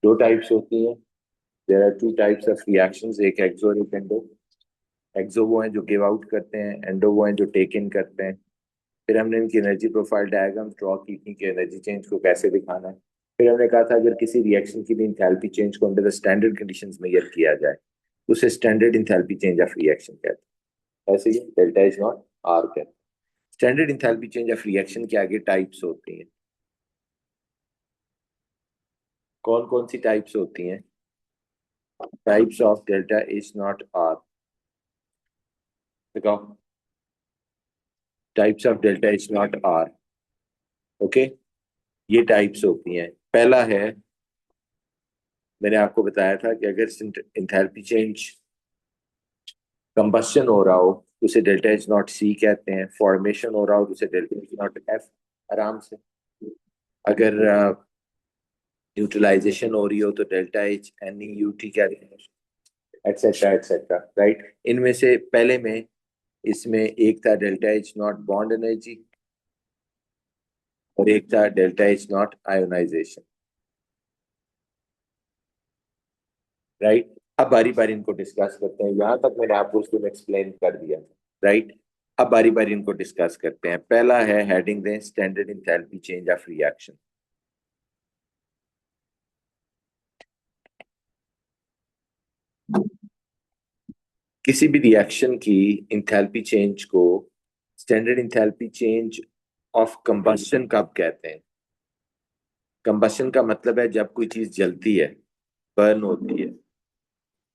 दो टाइप्स होती हैं। There are two types of reactions, एक एक्सो और एक एंडो। एक्सो वो हैं जो गिव आउट करते हैं, एंडो वो हैं जो टेक इन करते हैं। फिर हमने इनकी एनर्जी प्रोफाइल डायग्राम ड्रॉ की थी कि एनर्जी चेंज को कैसे दिखाना है। फिर हमने कहा था अगर किसी रिएक्शन की भी इंथैल्पी चेंज को under the standard conditions measure किया जाए तो उसे standard enthalpy change of reaction कहते हैं। ऐसे ही डेल्टा इज नॉट आर कहते हैं। Standard enthalpy change of reaction के आगे टाइप्स होती हैं। कौन कौन सी टाइप्स होती हैं? Types of delta is not R, बताओ। Types of delta is not R, okay. ये टाइप्स होती हैं। पहला है, मैंने आपको बताया था कि अगर इंथैल्पी चेंज कंबस्शन हो रहा हो तो उसे डेल्टा एच नॉट सी कहते हैं। फॉर्मेशन हो रहा हो तो उसे डेल्टा एच नॉट एफ, आराम से। अगर न्यूट्रलाइजेशन हो रही हो तो delta H N U T कहते हैं, एटसेट्रा एटसेट्रा, राइट। इनमें से पहले में, इसमें एक था delta H naught bond energy और एक था delta H naught ionisation, right. अब बारी बारी इनको डिस्कस करते हैं। यहां तक मैंने आपको उसको एक्सप्लेन कर दिया, राइट। अब बारी बारी इनको डिस्कस करते हैं। पहला है, हेडिंग दें, standard enthalpy change of reaction. किसी भी रिएक्शन की इंथैल्पी चेंज को standard enthalpy change of combustion कब कहते हैं? कंबस्शन का मतलब है जब कोई चीज जलती है, बर्न होती है,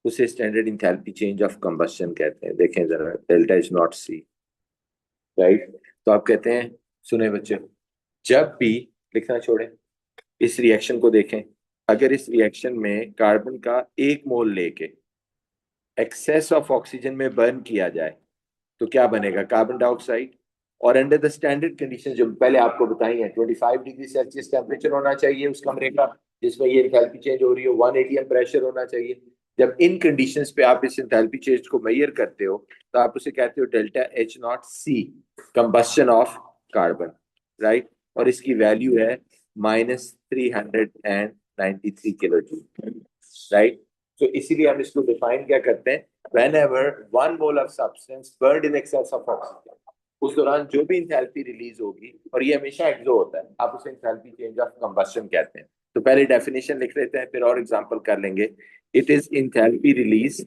उसे standard enthalpy change of combustion कहते हैं। देखें जरा, delta is naught C, right. तो आप कहते हैं, सुने बच्चे, जब भी, लिखना छोड़ें, इस रिएक्शन को देखें। अगर इस रिएक्शन में कार्बन का एक मोल लेके एक्सेस ऑफ ऑक्सीजन में बर्न किया जाए तो क्या बनेगा? Carbon dioxide. और अंडर द स्टैंडर्ड कंडीशन जो मैंने आपको बताई है, 25 डिग्री सेल्सियस टेम्परेचर होना चाहिए उस कमरे का जिसमें ये इंथैल्पी चेंज हो रही हो, 1 atm प्रेशर होना चाहिए। जब इन कंडीशंस पे आप इस इंथैल्पी चेंज को मेजर करते हो तो आप उसे कहते हो delta H naught C, combustion of carbon, right. और इसकी वैल्यू है -393 किलो जूल, राइट। तो इसीलिए हम इसको डिफाइन क्या करते हैं? whenever 1 mole of substance burned in excess of oxygen, उस दौरान जो भी इंथैल्पी रिलीज होगी, और ये हमेशा एक्सो होता है, आप उसे इंथैल्पी चेंज ऑफ कंबस्शन कहते हैं। तो पहले डेफिनेशन लिख लेते हैं, फिर और एग्जांपल कर लेंगे। इट इज इंथैल्पी रिलीज,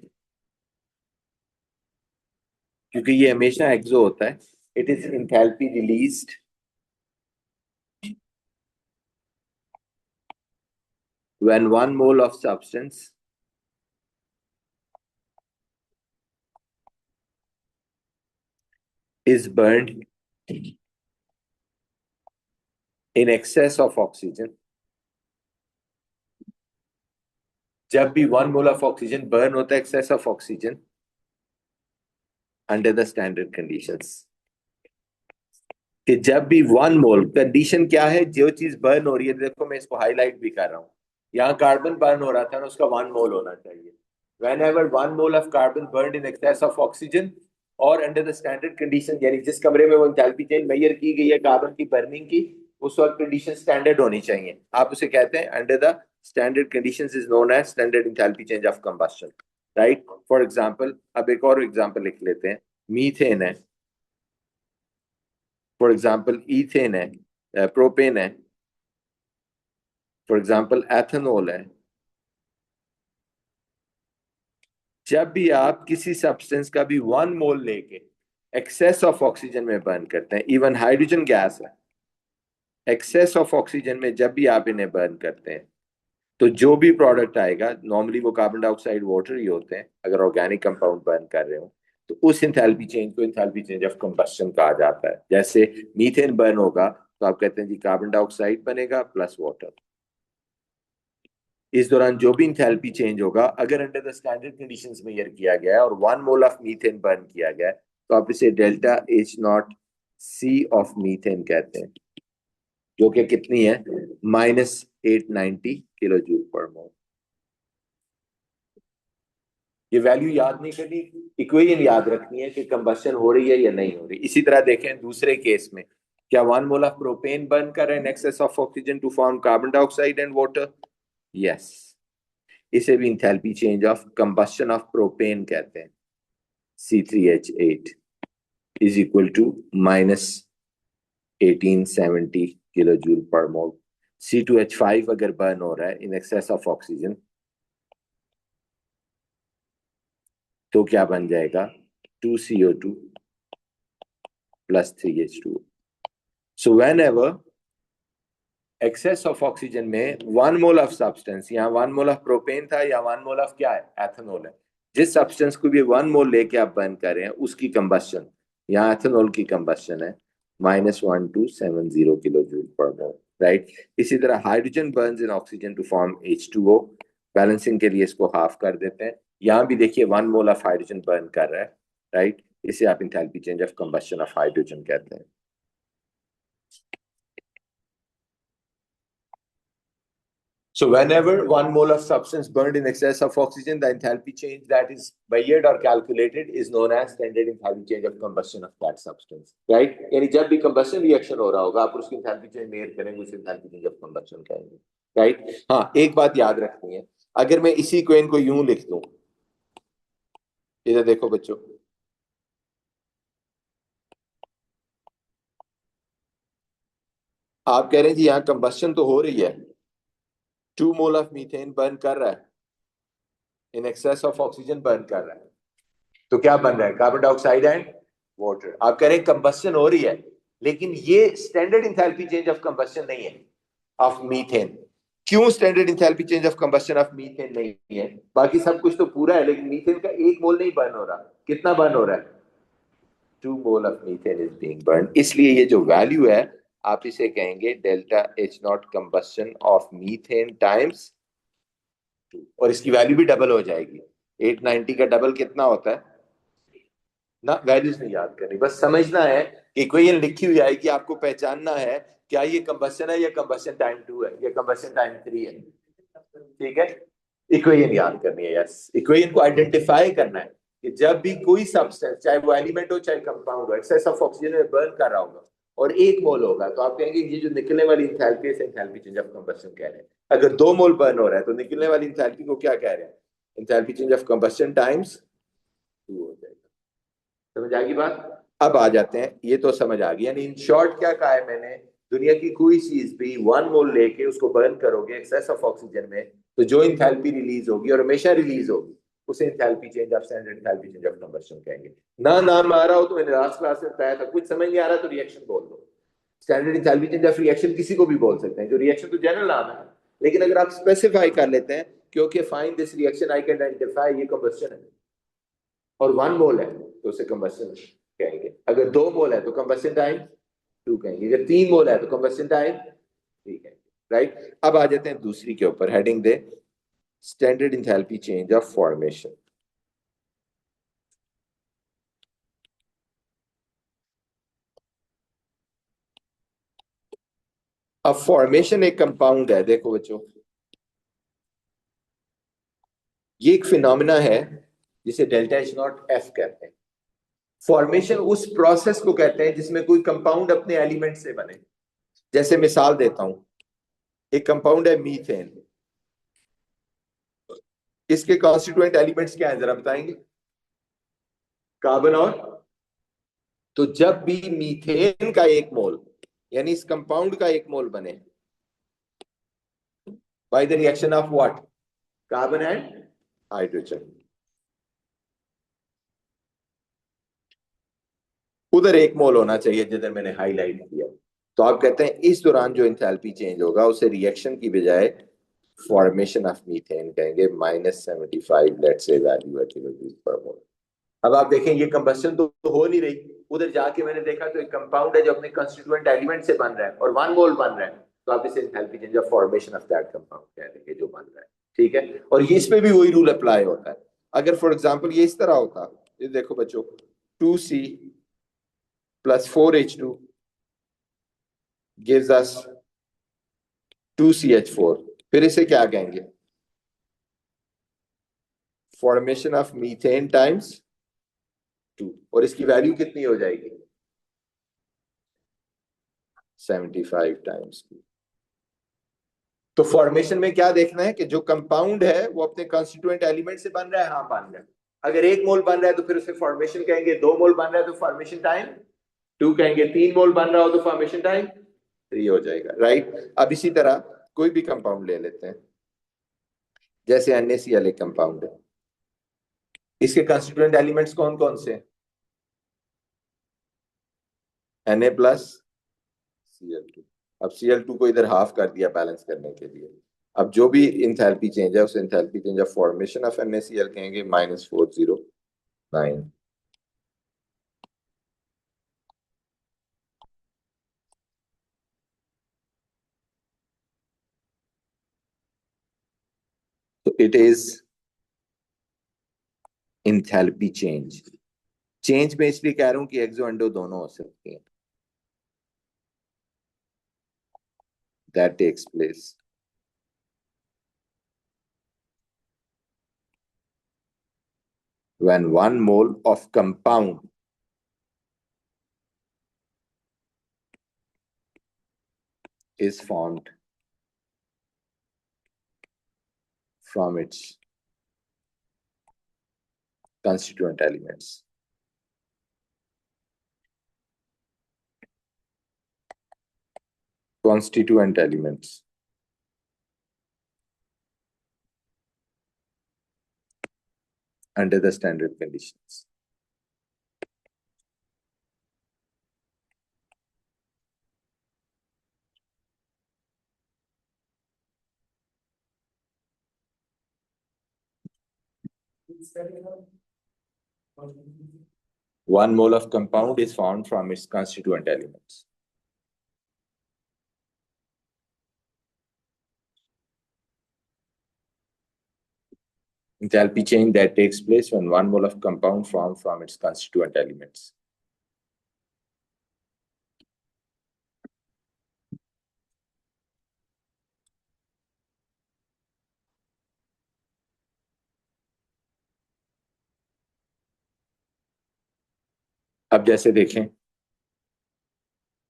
क्योंकि ये हमेशा एक्सो होता है, it is enthalpy released when 1 mole of substance is burned in excess of oxygen। जब भी 1 मोल ऑफ ऑक्सीजन बर्न होता है excess of oxygen under the standard conditions, कि जब भी 1 मोल, कंडीशन क्या है, जो चीज बर्न हो रही है, देखो मैं इसको हाईलाइट भी कर रहा हूँ, यहाँ कार्बन बर्न हो रहा था ना, उसका 1 मोल होना चाहिए। When ever 1 mole of carbon burn in excess of oxygen और अंडर द स्टैंडर्ड कंडीशन, यानी जिस कमरे में वो एंथैल्पी चेंज मेजर की गई है कार्बन की बर्निंग की, उस वक्त कंडीशन स्टैंडर्ड होनी चाहिए। आप उसे कहते हैं under the standard conditions is known as standard enthalpy change of combustion, right. For example, अब एक और एग्जांपल लिख लेते हैं। मीथेन है, फॉर एग्जाम्पल ईथेन है, प्रोपेन है, फॉर एग्जाम्पल एथेनॉल है। जब भी आप किसी सब्सटेंस का भी 1 मोल लेके एक्सेस ऑफ ऑक्सीजन में बर्न करते हैं, इवन हाइड्रोजन गैस है, एक्सेस ऑफ ऑक्सीजन में जब भी आप इन्हें बर्न करते हैं तो जो भी प्रोडक्ट आएगा, नॉर्मली वो कार्बन डाइऑक्साइड वाटर ही होते हैं अगर ऑर्गेनिक कंपाउंड बर्न कर रहे हो, तो उस इंथैल्पी चेंज को इंथैल्पी चेंज ऑफ कंबस्शन कहा जाता है। जैसे मीथेन बर्न होगा तो आप कहते हैं जी कार्बन डाइऑक्साइड बनेगा प्लस वाटर। इस दौरान जो भी इंथैल्पी चेंज होगा, अगर under the standard conditions measure किया गया है और 1 मोल ऑफ मीथेन बर्न किया गया है तो आप इसे delta H naught C of methane कहते हैं, जो कि कितनी है? -890 किलो जूल पर मोल। ये वैल्यू याद नहीं करनी, इक्वेशन याद रखनी है कि कंबशन हो रही है या नहीं हो रही। इसी तरह देखें दूसरे केस में, क्या 1 मोल ऑफ प्रोपेन बर्न कर रहे हैं in excess of oxygen to form carbon dioxide and water? Yes. इसे भी enthalpy change of combustion of propane कहते हैं। C3H8 is equal to -1870 kilo joule per mole. C2H5 अगर बर्न हो रहा है इन एक्सेस ऑफ ऑक्सीजन तो क्या बन जाएगा, 2CO2 plus 3H2। So whenever excess of oxygen में 1 मोल ऑफ सब्सटेंस, यहाँ 1 मोल ऑफ प्रोपेन था या 1 मोल ऑफ क्या है, एथेनॉल है। जिस सब्सटेंस को भी 1 मोल लेके आप बर्न कर रहे हैं उसकी कंबस्शन, यहाँ एथेनॉल की कंबस्शन है -1270 किलो जूल पर मोल, राइट। इसी तरह hydrogen burns in oxygen to form H2O। Balancing के लिए इसको हाफ कर देते हैं। यहाँ भी देखिए 1 मोल ऑफ हाइड्रोजन बर्न कर रहा है, राइट। इसे आप enthalpy change of combustion of hydrogen कहते हैं। So whenever 1 mole of substance burned in excess of oxygen, the enthalpy change that is measured or calculated is known as standard enthalpy change of combustion of that substance, right? यानी जब भी combustion reaction हो रहा होगा आप उसकी enthalpy change measure करेंगे, उसे enthalpy change of combustion कहेंगे, right? हाँ, एक बात याद रखनी है, अगर मैं इसी इक्वेशन को यूं लिख दूं, इधर देखो बच्चों, आप कह रहे हैं जी यहाँ combustion तो हो रही है, 2 मोल ऑफ मीथेन बर्न कर रहा है, इन एक्सेस ऑफ ऑक्सीजन बर्न कर रहा है, तो क्या बन रहा है, कार्बन डाइऑक्साइड एंड वाटर। आप कह रहे हैं कंबस्शन हो रही है, लेकिन ये standard enthalpy change of combustion नहीं है ऑफ मीथेन। क्यों standard enthalpy change of combustion of methane नहीं है? बाकी सब कुछ तो पूरा है, लेकिन मीथेन का 1 मोल नहीं बर्न हो रहा। कितना बर्न हो रहा है? 2 mole of methane is being burn. इसलिए ये जो वैल्यू है आप इसे कहेंगे delta H0 combustion of methane times 2, और इसकी वैल्यू भी डबल हो जाएगी। 890 का डबल कितना होता है ना, वैल्यूज नहीं याद करनी, बस समझना है कि इक्वेशन लिखी हुई आएगी, आपको पहचानना है क्या ये कंबस्शन है या कंबस्शन टाइम 2 है या कंबस्शन टाइम 3 है, ठीक है। इक्वेशन याद करनी है, यस, इक्वेशन को आइडेंटिफाई करना है कि जब भी कोई सब्सटेंस, चाहे वो एलिमेंट हो चाहे कंपाउंड हो, एक्सेस ऑफ ऑक्सीजन में बर्न कर रहा होगा और 1 मोल होगा, तो आप कहेंगे ये जो निकलने वाली इंथैल्पी है इंथैल्पी चेंज ऑफ कंबस्शन कह रहे हैं। अगर 2 मोल बर्न हो रहा है तो निकलने वाली इंथैल्पी को क्या कह रहे हैं, enthalpy change of combustion times 2 हो जाएगा। समझ आ गई बात? अब आ जाते हैं, ये तो समझ आ गई, यानी इन शॉर्ट क्या कहा है मैंने, दुनिया की कोई चीज भी 1 मोल लेके उसको बर्न करोगे एक्सेस ऑफ ऑक्सीजन में, तो जो इंथैल्पी रिलीज होगी और हमेशा रिलीज होगी उसे enthalpy change of standard enthalpy change of combustion कहेंगे। ना नाम आ रहा हो तो मैंने लास्ट क्लास में बताया था, कुछ समझ नहीं आ रहा तो रिएक्शन बोल दो। Standard enthalpy change of reaction किसी को भी बोल सकते हैं, जो रिएक्शन तो जनरल नाम है, लेकिन अगर आप स्पेसिफाई कर लेते हैं क्योंकि find this reaction I can identify ये कंबस्शन है, और 1 मोल है तो उसे कंबस्शन कहेंगे, अगर 2 मोल है तो कंबस्शन टाइम 2 कहेंगे, अगर 3 मोल है तो कंबस्शन टाइम 3 कहेंगे, राइट। अब आ जाते हैं दूसरी के ऊपर, heading they standard enthalpy change of formation. अब फॉर्मेशन एक कंपाउंड है, देखो बच्चों, ये एक फिनोमिना है जिसे डेल्टा H0 F कहते हैं। फॉर्मेशन उस प्रोसेस को कहते हैं जिसमें कोई कंपाउंड अपने एलिमेंट से बने। जैसे मिसाल देता हूं, एक कंपाउंड है मीथेन, इसके कॉन्स्टिट्यूएंट एलिमेंट्स क्या है जरा बताएंगे? कार्बन और, तो जब भी मीथेन का 1 मोल यानी इस कंपाउंड का 1 मोल बने by the reaction of what, carbon and hydrogen, उधर 1 मोल होना चाहिए जिधर मैंने हाईलाइट किया, तो आप कहते हैं इस दौरान जो इंथैल्पी चेंज होगा उसे रिएक्शन की बजाय फॉर्मेशन ऑफ मीथेन कहेंगे, -75 लेट्स से वैल्यू है किलोजूल पर मोल। अब आप देखें ये कंबस्शन तो हो नहीं रही, उधर जाके मैंने देखा तो एक कंपाउंड है जो अपने कंस्टिट्यूएंट एलिमेंट से बन रहा है और 1 मोल बन रहा है, तो आप इसे enthalpy change of formation of that compound कह देंगे जो बन रहा है, ठीक है। और ये इस पे भी वही रूल अप्लाई होता है। अगर फॉर एग्जांपल ये इस तरह होता, ये देखो बच्चों, 2C plus 4H2 gives us 2CH4, फिर इसे क्या कहेंगे, फॉर्मेशन ऑफ मीथेन टाइम्स 2, और इसकी वैल्यू कितनी हो जाएगी, 75 टाइम्स 2। तो फॉर्मेशन में क्या देखना है कि जो कंपाउंड है वो अपने कॉन्स्टिट्यूएंट एलिमेंट से बन रहा है, हाँ बन रहा है। अगर 1 मोल बन रहा है तो फिर उसे फॉर्मेशन कहेंगे, 2 मोल बन रहा है तो फॉर्मेशन टाइम 2 कहेंगे, 3 मोल बन रहा हो तो फॉर्मेशन टाइम 3 हो जाएगा, राइट। अब इसी तरह कोई भी कंपाउंड ले लेते हैं, जैसे NaCl एक कंपाउंड है, इसके कंस्टिट्यूएंट एलिमेंट्स कौन कौन से हैं? Na+Cl2। अब Cl2 को इधर हाफ कर दिया बैलेंस करने के लिए। अब जो भी इंथैल्पी चेंज है उस enthalpy change of formation of NaCl कहेंगे -409। तो it is enthalpy change. Change में इसलिए कह रहा हूं कि एक्सो एंडो दोनों हो सकती हैं। That takes place when 1 mole of compound is formed from its constituent elements. Constituent elements under the standard conditions. One mole of compound is formed from its constituent elements. Enthalpy change that takes place when 1 mole of compound formed from its constituent elements. अब जैसे देखें,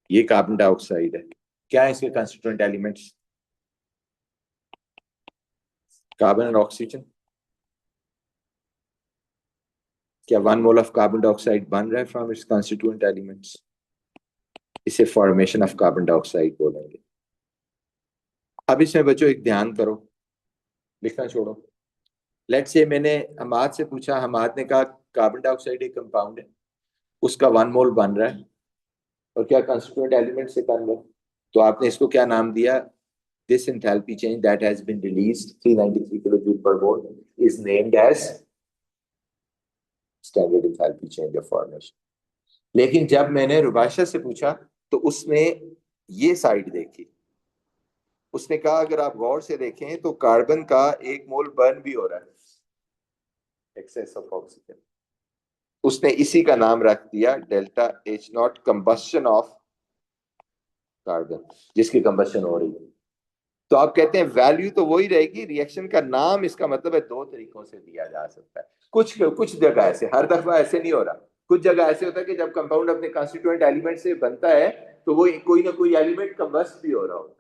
ये carbon dioxide है, क्या है इसके constituent elements? Carbon और oxygen. क्या 1 मोल ऑफ कार्बन डाइऑक्साइड बन रहा है फ्रॉम इट्स कंस्टिट्यूएंट एलिमेंट्स? इसे फॉर्मेशन ऑफ कार्बन डाइऑक्साइड बोलेंगे। अब इसमें बच्चों एक ध्यान करो, लिखना छोड़ो। लेट्स से मैंने हमाद से पूछा, हमाद ने कहा कार्बन डाइऑक्साइड एक कंपाउंड है, उसका 1 मोल बन रहा है और क्या कंस्टिट्यूएंट एलिमेंट से बन रहा है, तो आपने इसको क्या नाम दिया? This enthalpy change that has been released 393 kilojoule per mole is named as standard enthalpy change of formation। लेकिन जब मैंने रुबाशा से पूछा तो उसने ये साइड देखी, उसने कहा अगर आप गौर से देखें तो कार्बन का 1 मोल बर्न भी हो रहा है, एक्सेस ऑफ ऑक्सीजन। उसने इसी का नाम रख दिया ΔH0 कंबस्शन ऑफ कार्बन, जिसकी कंबस्शन हो रही है। तो आप कहते हैं वैल्यू तो वही रहेगी, रिएक्शन का नाम इसका मतलब है 2 तरीकों से दिया जा सकता है। कुछ कुछ जगह ऐसे, हर दफा ऐसे नहीं हो रहा। कुछ जगह ऐसे होता है कि जब कंपाउंड अपने कॉन्स्टिट्यूएंट एलिमेंट से बनता है तो वो कोई ना कोई एलिमेंट कंबस्ट भी हो रहा होता है,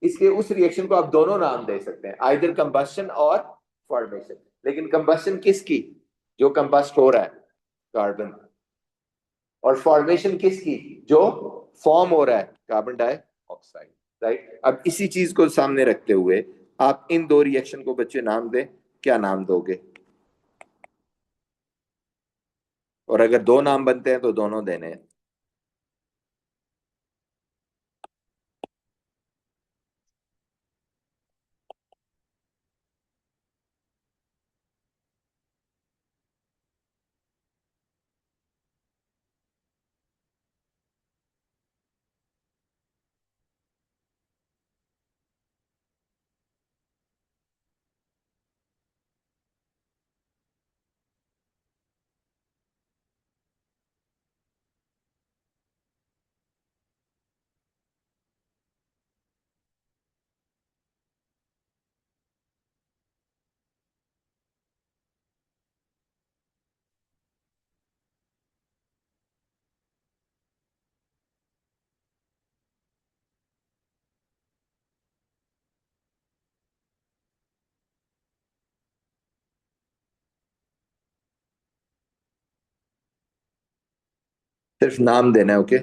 इसलिए उस रिएक्शन को आप दोनों नाम दे सकते हैं, आइदर कंबस्शन और फॉर्मेशन। लेकिन कंबस्शन किसकी? जो कंबस्ट हो रहा है, कार्बन। और फॉर्मेशन किसकी? जो फॉर्म हो रहा है, कार्बन डाइऑक्साइड, राइट। अब इसी चीज को सामने रखते हुए आप इन दो रिएक्शन को बच्चे नाम दें, क्या नाम दोगे? और अगर दो नाम बनते हैं तो दोनों देने हैं। सिर्फ नाम देना है, ओके।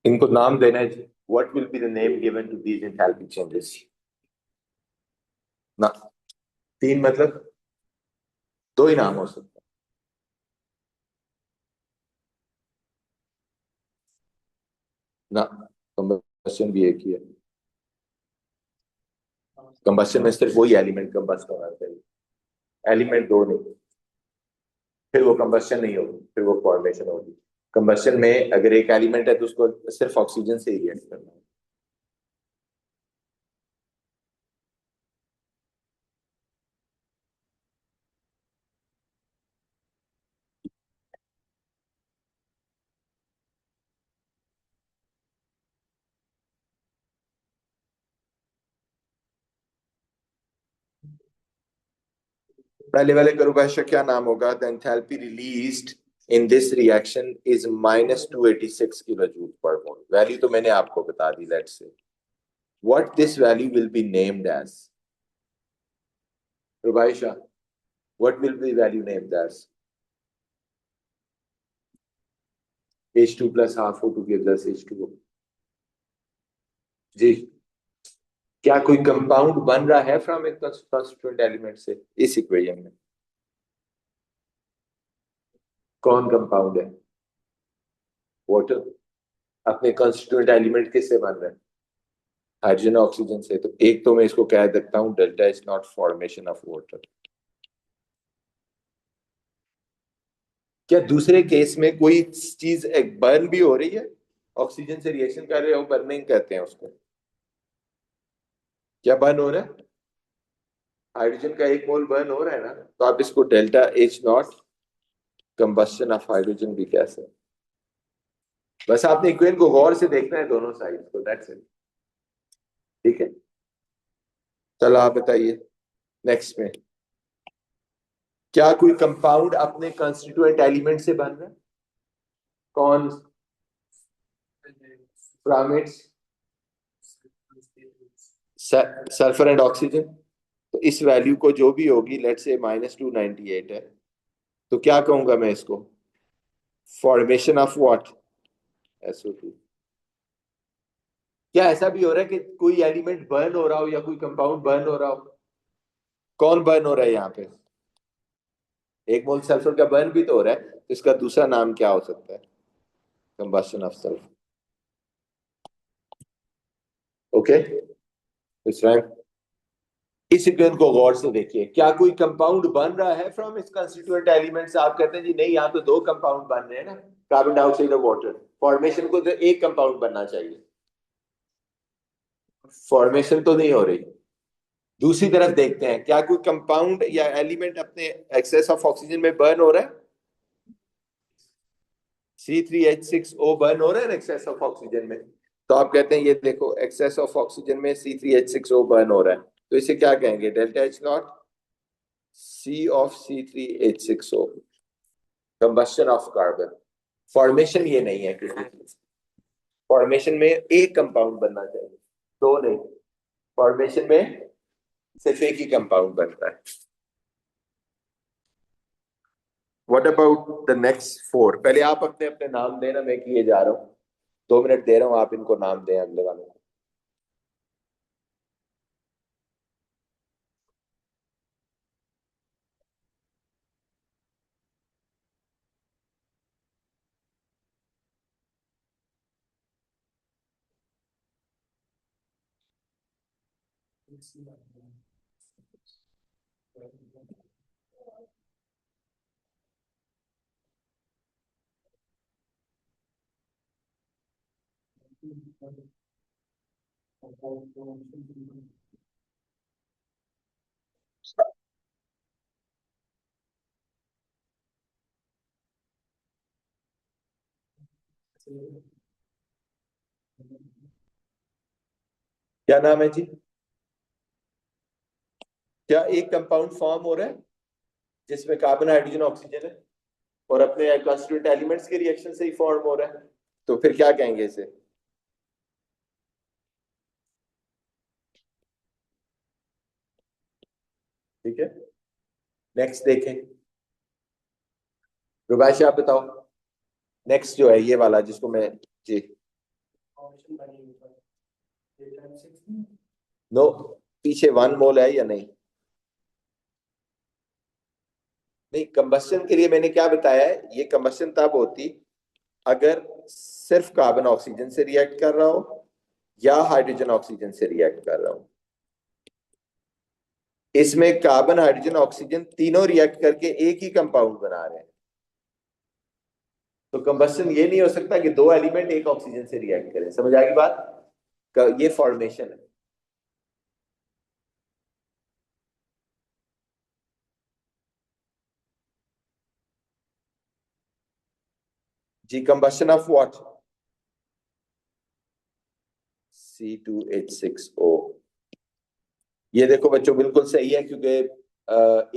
इनको नाम देना है। What will be the name given to these enthalpy changes? ना, तीन मतलब दो ही नाम हो सकता है ना। कंबस्शन भी एक ही है। कंबस्शन में सिर्फ वही एलिमेंट कंबस्ट होना चाहिए, एलिमेंट दो नहीं। फिर वो कंबस्शन नहीं होगी, फिर वो फॉर्मेशन होगी। कंबस्शन में अगर एक एलिमेंट है तो उसको सिर्फ ऑक्सीजन से ही रिएक्ट करना है। पहले वाले करूबाश का क्या नाम होगा? The enthalpy released in this reaction is -286 kilo joule per mole. Value तो मैंने आपको बता दी, let's say what this value will be named as. Rubaisha, what will be value named as? H2 plus half O2 gives us H2O। जी, क्या कोई compound बन रहा है फ्रॉम एक कंस्टिट्यूएंट एलिमेंट से इस इक्वेशन में? कौन कंपाउंड है? वाटर। अपने कंस्टिट्यूएंट एलिमेंट किससे बन रहा है? हाइड्रोजन ऑक्सीजन से। तो एक तो मैं इसको कह देता हूँ delta is not formation of water. क्या दूसरे केस में कोई चीज एक बर्न भी हो रही है? ऑक्सीजन से रिएक्शन कर रहे हो, बर्निंग कहते हैं उसको। क्या बर्न हो रहा है? हाइड्रोजन का एक मोल बर्न हो रहा है ना, तो आप इसको delta H not combustion of hydrogen भी कह सकते हैं। बस आपने इक्वेशन को गौर से देखना है दोनों साइड को, दैट्स इट। ठीक है, चलो आप बताइए नेक्स्ट में। क्या कोई कंपाउंड अपने कंस्टिट्यूएंट एलिमेंट से बन रहा है? कौन? From its sulphur and oxygen. तो इस वैल्यू को जो भी होगी, लेट्स से -298 है, तो क्या कहूंगा मैं इसको? Formation of what? SO2। क्या ऐसा भी हो रहा है कि कोई एलिमेंट बर्न हो रहा हो या कोई कंपाउंड बर्न हो रहा हो? कौन बर्न हो रहा है यहाँ पे? एक मोल सल्फर का बर्न भी तो हो रहा है, तो इसका दूसरा नाम क्या हो सकता है? Combustion of sulphur. ओके, इस टाइम इस इक्वेशन को गौर से देखिए। क्या कोई कंपाउंड बन रहा है फ्रॉम इस कंस्टिट्यूएंट एलिमेंट से? आप कहते हैं जी नहीं, यहाँ तो दो कंपाउंड बन रहे हैं ना, कार्बन डाइऑक्साइड और वाटर। फॉर्मेशन को तो एक कंपाउंड बनना चाहिए, फॉर्मेशन तो नहीं हो रही। दूसरी तरफ देखते हैं, क्या कोई कंपाउंड या एलिमेंट अपने एक्सेस ऑफ ऑक्सीजन में बर्न हो रहा है? C3H6O बर्न हो रहा है एक्सेस ऑफ ऑक्सीजन में। तो आप कहते हैं ये देखो, एक्सेस ऑफ ऑक्सीजन में C3H6O बर्न हो रहा है, तो इसे क्या कहेंगे? Delta H not C of C3H6O, combustion of carbon. Formation ये नहीं है किसी चीज। फॉर्मेशन में एक कंपाउंड बनना चाहिए, दो नहीं। फॉर्मेशन में सिर्फ एक ही कंपाउंड बनता है। What about the next four? पहले आप अपने अपने नाम देना, मैं किए जा रहा हूँ, 2 मिनट दे रहा हूँ, आप इनको नाम दें अगले वाले को। क्या नाम है जी? क्या एक कंपाउंड फॉर्म हो रहा है जिसमें कार्बन हाइड्रोजन ऑक्सीजन है और अपने कॉन्स्टिट्यूएंट एलिमेंट्स के रिएक्शन से ही फॉर्म हो रहा है, तो फिर क्या कहेंगे इसे? ठीक है, नेक्स्ट देखें। रुबाश आप बताओ, नेक्स्ट जो है ये वाला जिसको मैं, जी, नो, पीछे 1 मोल है या नहीं? नहीं, कंबस्शन के लिए मैंने क्या बताया है, ये कंबस्शन तब होती अगर सिर्फ कार्बन ऑक्सीजन से रिएक्ट कर रहा हो या हाइड्रोजन ऑक्सीजन से रिएक्ट कर रहा हो। इसमें कार्बन हाइड्रोजन ऑक्सीजन तीनों रिएक्ट करके एक ही कंपाउंड बना रहे हैं, तो कंबस्शन ये नहीं हो सकता कि दो एलिमेंट एक ऑक्सीजन से रिएक्ट करें। समझ आ गई बात? ये फॉर्मेशन है जी। Combustion of what? C2H6O। ये देखो बच्चों, बिल्कुल सही है, क्योंकि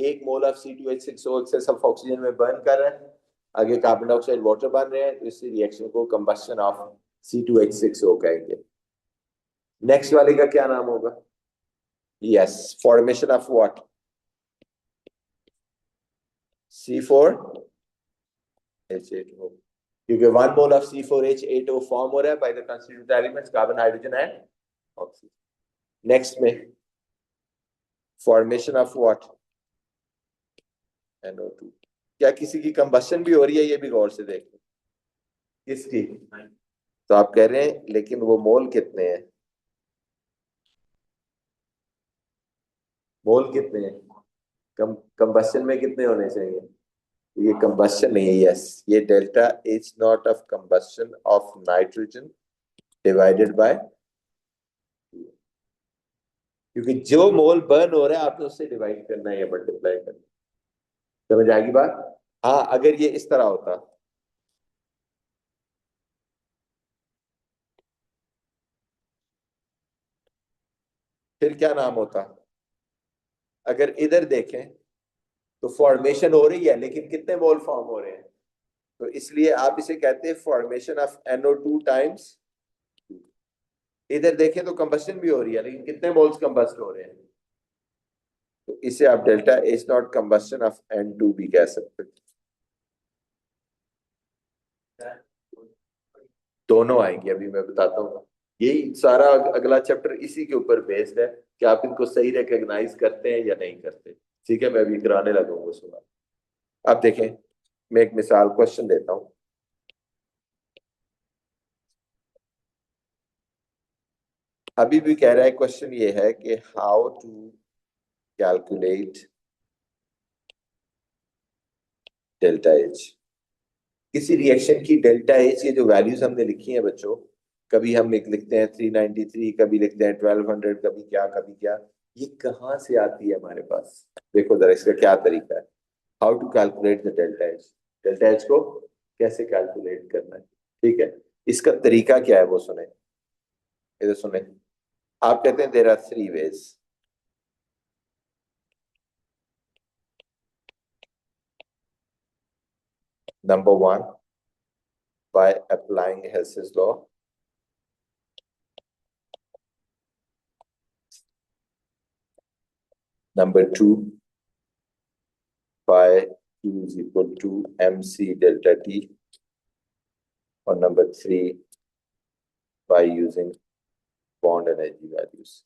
1 mole of C2H6O excess of oxygen में बर्न कर रहे हैं, आगे कार्बन डाइऑक्साइड वाटर बन रहे हैं, तो इस रिएक्शन को कंबस्शन ऑफ C2H6O कहेंगे। नेक्स्ट वाले का क्या नाम होगा? Yes, formation of what? C4H8O, क्योंकि 1 मोल ऑफ C4H8O फॉर्म हो रहा है by the constituent elements carbon hydrogen and oxygen. Next में फॉर्मेशन ऑफ व्हाट? NO2। क्या किसी की कंबस्शन भी हो रही है? ये भी गौर से देखो। किसकी? तो आप कह रहे हैं लेकिन वो मोल कितने हैं? मोल कितने हैं? कंबस्शन में कितने होने चाहिए? ये कंबस्शन नहीं है, यस, ये delta H not of combustion of nitrogen divided by, क्योंकि जो मोल बर्न हो रहा है आपने उससे डिवाइड करना है या मल्टीप्लाई करना है। समझ आएगी बात? हाँ, अगर ये इस तरह होता, फिर क्या नाम होता? अगर इधर देखें तो फॉर्मेशन हो रही है लेकिन कितने मोल फॉर्म हो रहे हैं, तो इसलिए आप इसे कहते हैं फॉर्मेशन ऑफ NO2 टाइम्स। इधर देखें तो कंबस्शन भी हो रही है लेकिन कितने मोल्स कंबस्ट हो रहे हैं, तो इसे आप delta H not combustion of N2 भी कह सकते हैं। दोनों आएंगे, अभी मैं बताता हूँ। यही सारा अगला चैप्टर इसी के ऊपर बेस्ड है कि आप इनको सही रिकॉग्नाइज करते हैं या नहीं करते। ठीक है, मैं अभी कराने लगूंगा सुना। अब देखें, मैं एक मिसाल क्वेश्चन देता हूँ। अभी भी कह रहा है, क्वेश्चन ये है कि how to calculate delta H. किसी रिएक्शन की डेल्टा एच, ये जो वैल्यूज हमने लिखी हैं बच्चों, कभी हम एक लिखते हैं 393, कभी लिखते हैं 1200, कभी क्या कभी क्या, ये कहाँ से आती है हमारे पास? देखो जरा इसका क्या तरीका है। How to calculate the delta H, delta H को कैसे कैलकुलेट करना है, ठीक है? इसका तरीका क्या है वो सुने, इधर सुने। आप कहते हैं there are 3 ways. Number one, by applying Hess's law. Number two, by Q is equal to mc delta T, or number 3 by using bond energy values.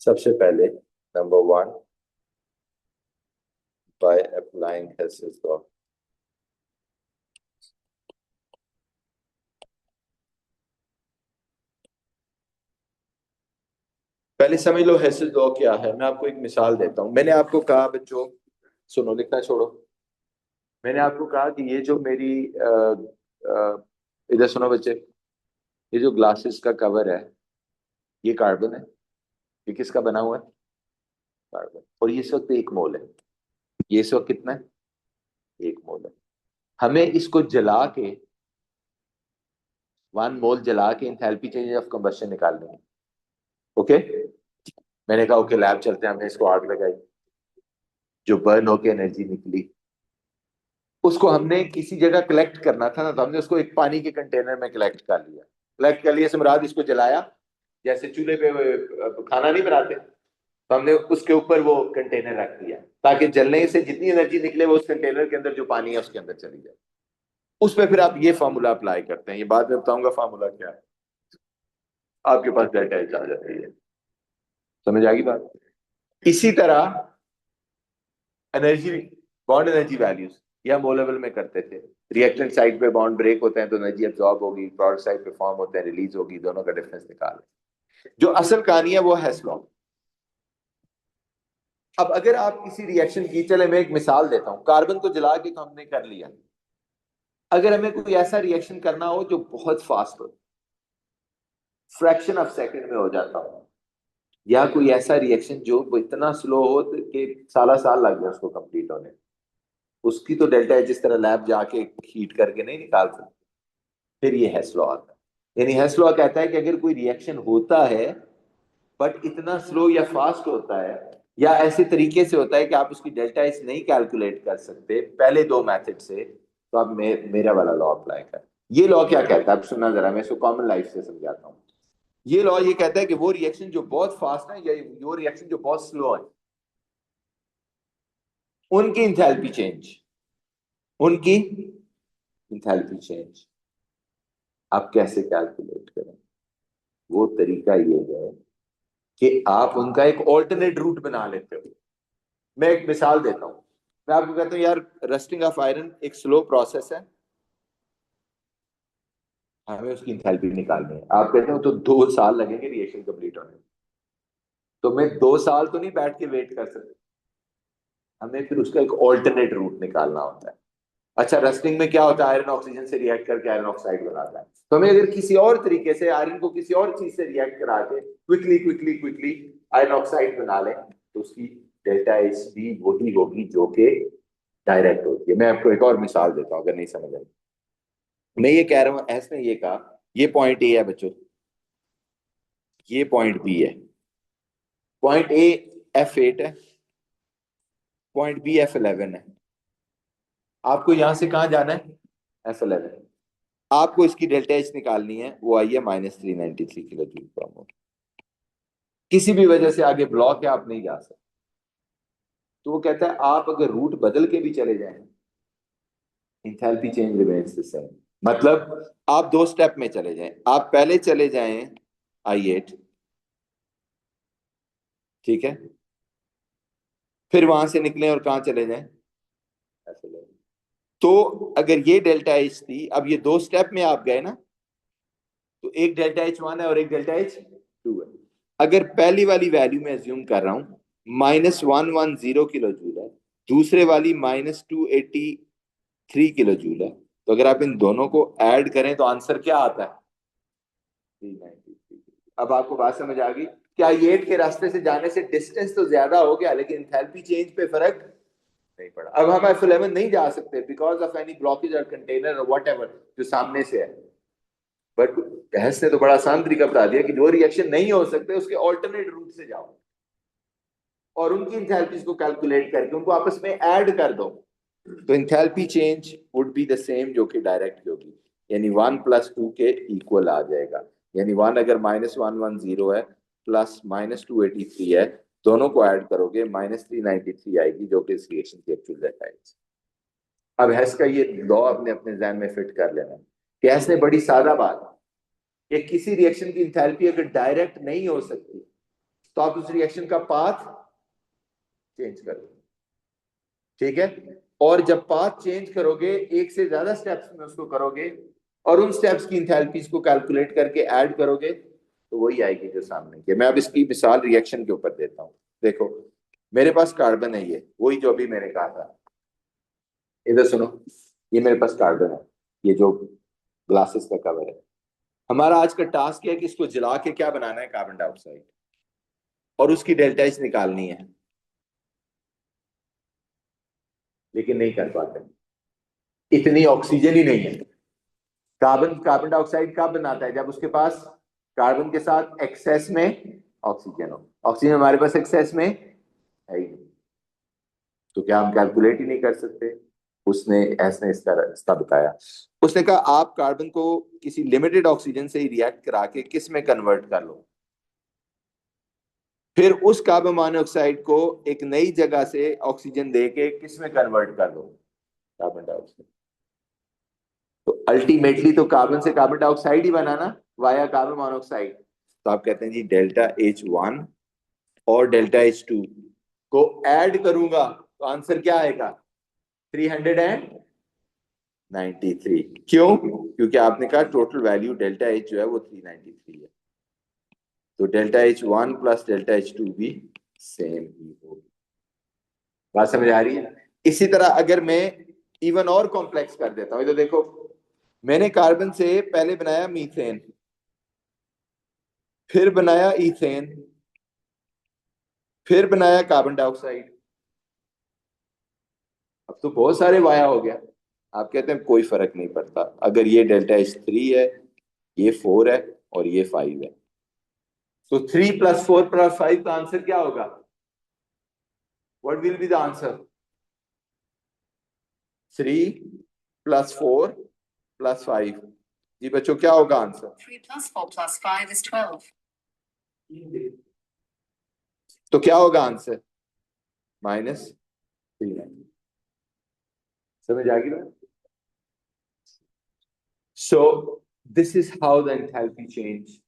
सबसे पहले number 1 by applying Hess's law. पहले समझ लो Hess's law क्या है। मैं आपको एक मिसाल देता हूं। मैंने आपको कहा बच्चों, सुनो, लिखना छोड़ो। मैंने आपको कहा कि ये जो मेरी इधर सुनो बच्चे, ये जो ग्लासेस का कवर है ये कार्बन है। ये किसका बना हुआ है? कार्बन। और ये इस वक्त 1 मोल है। ये इस वक्त कितना है? 1 मोल है। हमें इसको जला के 1 मोल जला के इंथैल्पी चेंज ऑफ कंबशन निकालनी है। ओके, मैंने कहा ओके, लैब चलते हैं। हमने इसको आग लगाई, जो बर्न होके एनर्जी निकली उसको हमने किसी जगह कलेक्ट करना था ना, तो हमने उसको एक पानी के कंटेनर में कलेक्ट कर लिया। कलेक्ट कर लिया से मुराद इसको जलाया। जैसे चूल्हे पे खाना नहीं बनाते, तो हमने उसके ऊपर वो कंटेनर रख दिया ताकि जलने से जितनी एनर्जी निकले वो उस कंटेनर के अंदर जो पानी है उसके अंदर चली जाए। उस पर फिर आप ये फार्मूला अप्लाई करते हैं। ये बाद में बताऊंगा फार्मूला क्या है। आपके पास डेल्टा एच आ जाती है। समझ आ गई बात? इसी तरह एनर्जी, बॉन्ड एनर्जी वैल्यूज या मो लेवल में करते थे। रिएक्टेंट साइड पे बॉन्ड ब्रेक होते हैं तो एनर्जी एब्जॉर्ब होगी, प्रोडक्ट साइड पे फॉर्म होते हैं रिलीज होगी। दोनों का डिफरेंस निकाल। जो असल कहानी है वो हेस लॉ। अब अगर आप किसी रिएक्शन की, चले मैं एक मिसाल देता हूं, कार्बन को जला के तो हमने कर लिया। अगर हमें कोई ऐसा रिएक्शन करना हो जो बहुत फास्ट हो, फ्रैक्शन ऑफ सेकंड में हो जाता हो, या कोई ऐसा रिएक्शन जो इतना स्लो हो कि साला साल लग जाए उसको कंप्लीट होने, उसकी तो डेल्टा एच इस तरह लैब जाके हीट करके नहीं निकाल सकते। फिर ये हेस लॉ आता है। यानी हेस लॉ कहता है कि अगर कोई रिएक्शन होता है बट इतना स्लो या फास्ट होता है, या ऐसे तरीके से होता है कि आप उसकी डेल्टा एच नहीं कैलकुलेट कर सकते पहले 2 मेथड से, तो आप मेरा वाला लॉ अप्लाई कर। ये लॉ क्या कहता है, आप सुनना जरा, मैं इसको कॉमन लाइफ से समझाता हूँ। ये लॉ ये कहता है कि वो रिएक्शन जो बहुत फास्ट है या वो रिएक्शन जो बहुत स्लो है, उनकी इंथैल्पी चेंज, उनकी इंथैल्पी चेंज आप कैसे कैलकुलेट करें? वो तरीका ये है कि आप उनका एक ऑल्टरनेट रूट बना लेते हो। मैं एक मिसाल देता हूं। मैं आपको कहता हूं यार, रस्टिंग ऑफ आयरन एक स्लो प्रोसेस है, हमें उसकी इंथैल्पी निकालनी है। आप कहते हो तो 2 साल लगेंगे रिएक्शन कंप्लीट होने में। तो मैं 2 साल तो नहीं बैठ के वेट कर सकता, हमें फिर उसका एक ऑल्टरनेट रूट निकालना होता है। अच्छा, रस्टिंग में क्या होता है? आयरन ऑक्सीजन से रिएक्ट करके आयरन ऑक्साइड बनाता है। तो हमें अगर किसी और तरीके से आयरन को किसी और चीज से रिएक्ट करा के quickly quickly quickly iron oxide बना ले, तो उसकी डेल्टा एच भी वही होगी जो कि डायरेक्ट होती है। मैं आपको एक और मिसाल देता हूं अगर नहीं समझ आई। मैं ये कह रहा हूं, ऐसे ये कहा, ये पॉइंट ए है बच्चों, ये पॉइंट बी है। पॉइंट ए F8 है, पॉइंट बी F11 है। आपको यहां से कहां जाना है? F11। आपको इसकी डेल्टा एच निकालनी है, वो आई है -393 किलो जूल पर मोल। किसी भी वजह से आगे ब्लॉक है, आप नहीं जा सकते। तो वो कहता है आप अगर रूट बदल के भी चले जाएं, enthalpy change remains the same. मतलब आप 2 स्टेप में चले जाएं। आप पहले चले जाएं I8, ठीक है, फिर वहां से निकलें और कहां चले जाएं? तो अगर ये डेल्टा एच थी, अब ये 2 स्टेप में आप गए ना, तो एक डेल्टा H1 है और एक डेल्टा H2 है। अगर पहली वाली वैल्यू में एज्यूम कर रहा हूं -110 किलो जूल है, दूसरे वाली -283 किलो जूल है, तो अगर आप इन दोनों को ऐड करें तो आंसर क्या आता है? 393। अब आपको बात समझ आ गई? क्या ये के रास्ते से जाने से डिस्टेंस तो ज्यादा हो गया, लेकिन एंथैल्पी चेंज पे फर्क नहीं पड़ा। अब हम F11 नहीं जा सकते बिकॉज ऑफ एनी ब्लॉकेज और कंटेनर और वट एवर जो सामने से है। बट बहस ने तो बड़ा आसान तरीका बता दिया कि जो रिएक्शन नहीं हो सकते उसके ऑल्टरनेट रूट से जाओ और उनकी इंथैल्पीज को कैलकुलेट करके उनको आपस में ऐड कर दो, तो enthalpy change would be the same जो कि डायरेक्ट होगी। यानी 1 + 2 के इक्वल आ जाएगा। यानी 1 अगर -110 है प्लस -283 है, दोनों को ऐड करोगे -393 आएगी, जो कि इस रिएक्शन की एक्चुअल डेटा है। अब हेस का ये लॉ अपने अपने जहन में फिट कर लेना कि हेस ने बड़ी सादा बात कि किसी रिएक्शन की इंथैल्पी अगर डायरेक्ट नहीं हो सकती तो आप उस रिएक्शन का पाथ चेंज करो, ठीक है। और जब पाथ चेंज करोगे, एक से ज्यादा स्टेप्स में उसको करोगे और उन स्टेप्स की इंथैल्पीज को कैलकुलेट करके ऐड करोगे तो वही आएगी जो सामने की। मैं अब इसकी मिसाल रिएक्शन के ऊपर देता हूं। देखो मेरे पास कार्बन है, ये वही जो अभी मैंने कहा था। इधर सुनो, ये मेरे पास कार्बन है, ये जो ग्लासेस का कवर है। हमारा आज का टास्क है कि इसको जला के क्या बनाना है, कार्बन डाइऑक्साइड, और उसकी डेल्टा एच निकालनी है, लेकिन नहीं कर पाते, इतनी ऑक्सीजन ही नहीं है। कार्बन डाइऑक्साइड कब बनाता है, जब उसके पास कार्बन के साथ एक्सेस में ऑक्सीजन हो। ऑक्सीजन हमारे पास एक्सेस में है ही नहीं, तो क्या हम कैलकुलेट ही नहीं कर सकते। उसने ऐसे इसका रास्ता बताया। उसने कहा आप कार्बन को किसी लिमिटेड ऑक्सीजन से ही रिएक्ट करा के किस में कन्वर्ट कर लो, फिर उस कार्बन मोनोऑक्साइड को एक नई जगह से ऑक्सीजन दे के किस में कन्वर्ट कर दो, कार्बन डाइऑक्साइड। तो अल्टीमेटली तो कार्बन से कार्बन डाइऑक्साइड ही बना ना, वाया कार्बन मोनोऑक्साइड। तो आप कहते हैं जी ΔH1 और ΔH2 को ऐड करूंगा तो आंसर क्या आएगा, 393। क्यों? क्योंकि आपने कहा टोटल वैल्यू डेल्टा एच जो है वो 393 है, तो ΔH1 + ΔH2 भी सेम ही होगी। बात समझ आ रही है? इसी तरह अगर मैं इवन और कॉम्प्लेक्स कर देता हूं, तो देखो मैंने कार्बन से पहले बनाया मीथेन, फिर बनाया इथेन, फिर बनाया कार्बन डाइऑक्साइड। अब तो बहुत सारे वाया हो गया। आप कहते हैं कोई फर्क नहीं पड़ता, अगर ये ΔH3 है, ये 4 है और ये 5 है, तो 3 + 4 + 5 का आंसर क्या होगा? What will be the answer? 3 + 4 + 5। जी बच्चों क्या होगा आंसर? 3 + 4 + 5 is 12. तो क्या होगा आंसर? -3। समझ आ गई ना? So this is how the enthalpy change.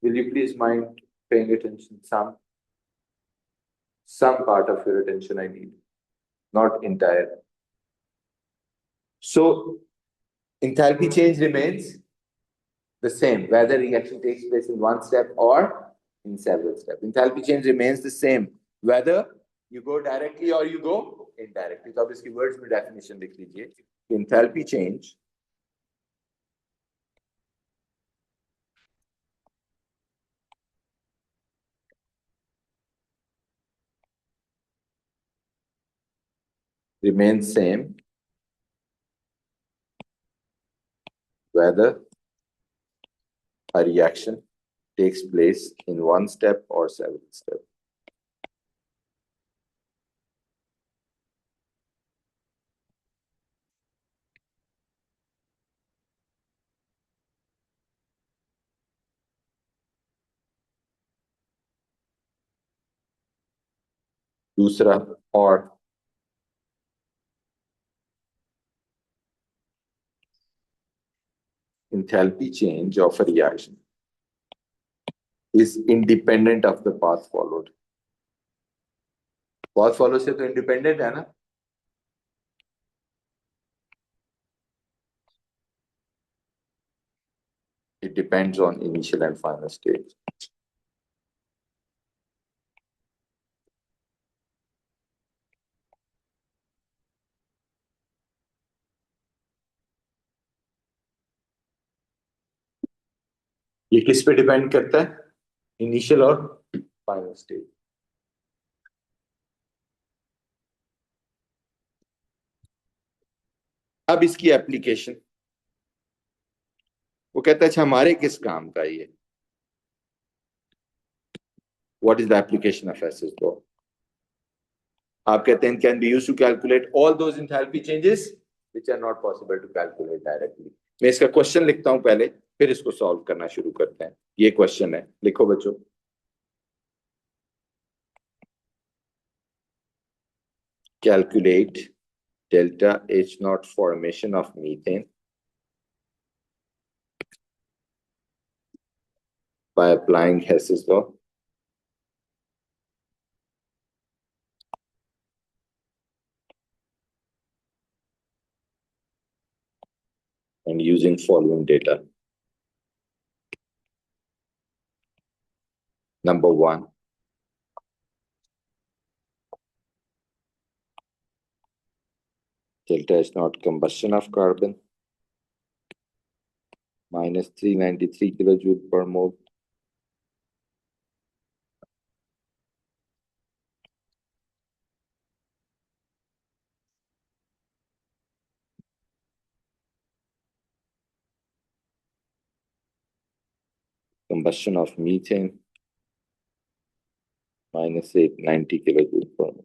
Will you please mind paying attention? Some part of your attention I need, not entire. So enthalpy change remains the same whether reaction takes place in one step or in several steps. Enthalpy change remains the same whether you go directly or you go indirectly. तो अब इसकी words में definition लिख लीजिए। Enthalpy change remains same whether a reaction takes place in one step or several steps. दूसरा, और enthalpy change of a reaction is independent of the path followed. Path follow से तो independent है ना? It depends on initial and final stage. ये किस पे depend करता है? इनिशियल और फाइनल स्टेज। अब इसकी एप्लीकेशन, वो कहता है अच्छा हमारे किस काम का ये, what is the application of Hess's law? आप कहते हैं can be used to calculate all those enthalpy changes which are not possible to calculate directly. मैं इसका क्वेश्चन लिखता हूं पहले, फिर इसको सॉल्व करना शुरू करते हैं। ये क्वेश्चन है, लिखो बच्चों। Calculate delta H naught formation of methane by applying Hess's law. And using following data. Number 1. Delta is not combustion of carbon, minus 393 kilojoule per mole. Combustion of methane, minus 890 kilojoule per mole.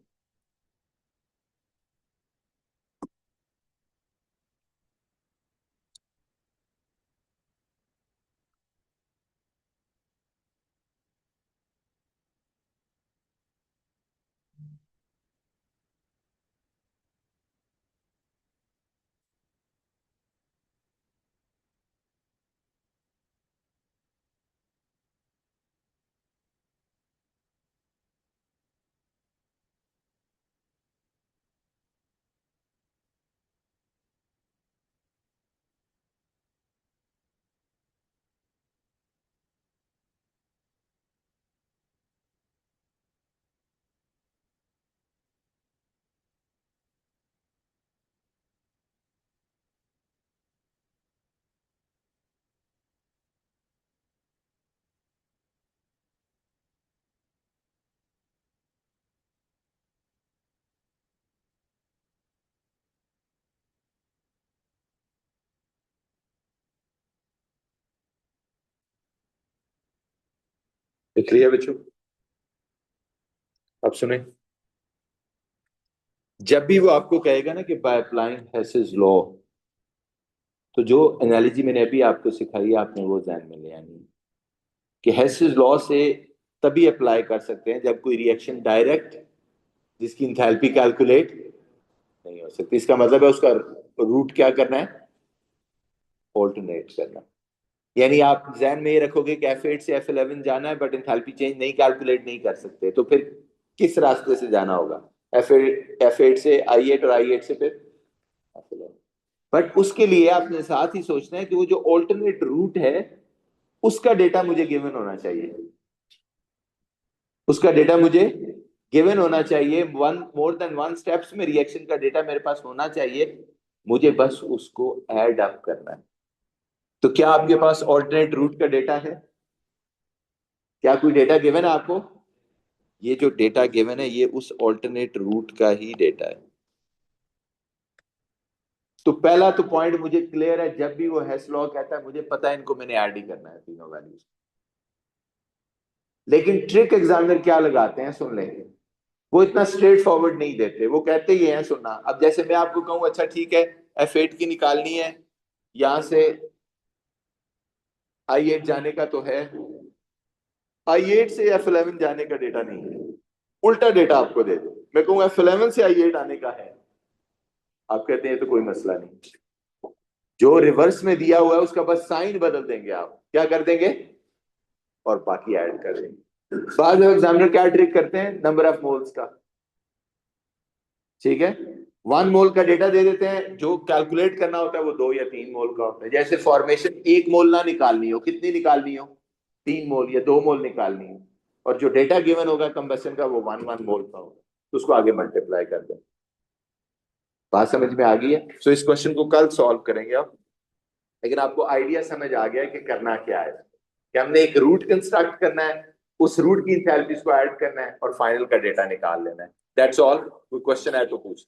Clear बच्चों? अब सुने, जब भी वो आपको कहेगा ना कि बाय अप्लाइंग हेसेस लॉ, तो जो एनालॉजी मैंने अभी आपको सिखाई है आपने वो ध्यान में ले आनी है कि हेसेस लॉ से तभी अप्लाई कर सकते हैं जब कोई रिएक्शन डायरेक्ट जिसकी इंथैल्पी कैलकुलेट नहीं हो सकती। इसका मतलब है उसका रूट क्या करना है, ऑल्टरनेट करना। यानी आप ध्यान में ये रखोगे कि F8 से F11 जाना है बट इंथैल्पी चेंज नहीं कैलकुलेट नहीं कर सकते, तो फिर किस रास्ते से जाना होगा, F8 से I8 और I8 से फिर F11। बट उसके लिए आपने साथ ही सोचना है कि वो जो ऑल्टरनेट रूट है उसका डेटा मुझे गिवन होना चाहिए, उसका डेटा मुझे गिवन होना चाहिए। मोर देन वन स्टेप्स में रिएक्शन का डेटा मेरे पास होना चाहिए, मुझे बस उसको ऐड अप करना है। तो क्या आपके पास ऑल्टरनेट रूट का डेटा है? क्या कोई डेटा गिवन है आपको? ये जो डेटा गिवन है ये उस ऑल्टरनेट रूट का ही डेटा है। तो पहला तो पॉइंट मुझे क्लियर है, जब भी वो हेस लॉ कहता है मुझे पता है इनको मैंने ऐड ही करना है तीनों वैल्यूज। लेकिन ट्रिक एग्जामिनर क्या लगाते हैं सुन लेंगे, वो इतना स्ट्रेट फॉरवर्ड नहीं देते, वो कहते ही हैं सुनना। अब जैसे मैं आपको कहूं अच्छा ठीक है F8 की निकालनी है, यहां से I8 जाने का तो है, I8 से F11 जाने का डेटा नहीं है, उल्टा डेटा आपको दे दो। मैं कहूँ F11 से I8 आने का है, आप कहते हैं तो कोई मसला नहीं, जो रिवर्स में दिया हुआ है उसका बस साइन बदल देंगे, आप क्या कर देंगे और बाकी ऐड कर देंगे। बाद में एग्जामिनर क्या ट्रिक करते हैं, नंबर ऑफ मोल्स का, ठीक है 1 मोल का डेटा दे देते हैं, जो कैलकुलेट करना होता है वो 2 या 3 मोल का होता है। जैसे फॉर्मेशन 1 मोल ना निकालनी हो, कितनी निकालनी हो, 3 मोल या 2 मोल निकालनी हो, और जो डेटा गिवन होगा कंबशन का वो 1 मोल का होगा, तो उसको आगे मल्टीप्लाई कर दें। बात समझ में आ गई है? सो इस क्वेश्चन को कल सॉल्व करेंगे आप, लेकिन आपको आइडिया समझ आ गया कि करना क्या है, कि हमने एक रूट कंस्ट्रक्ट करना है, उस रूट की इंथैल्पीज को ऐड करना है और फाइनल का डेटा निकाल लेना है। That's all. कोई क्वेश्चन है तो पूछ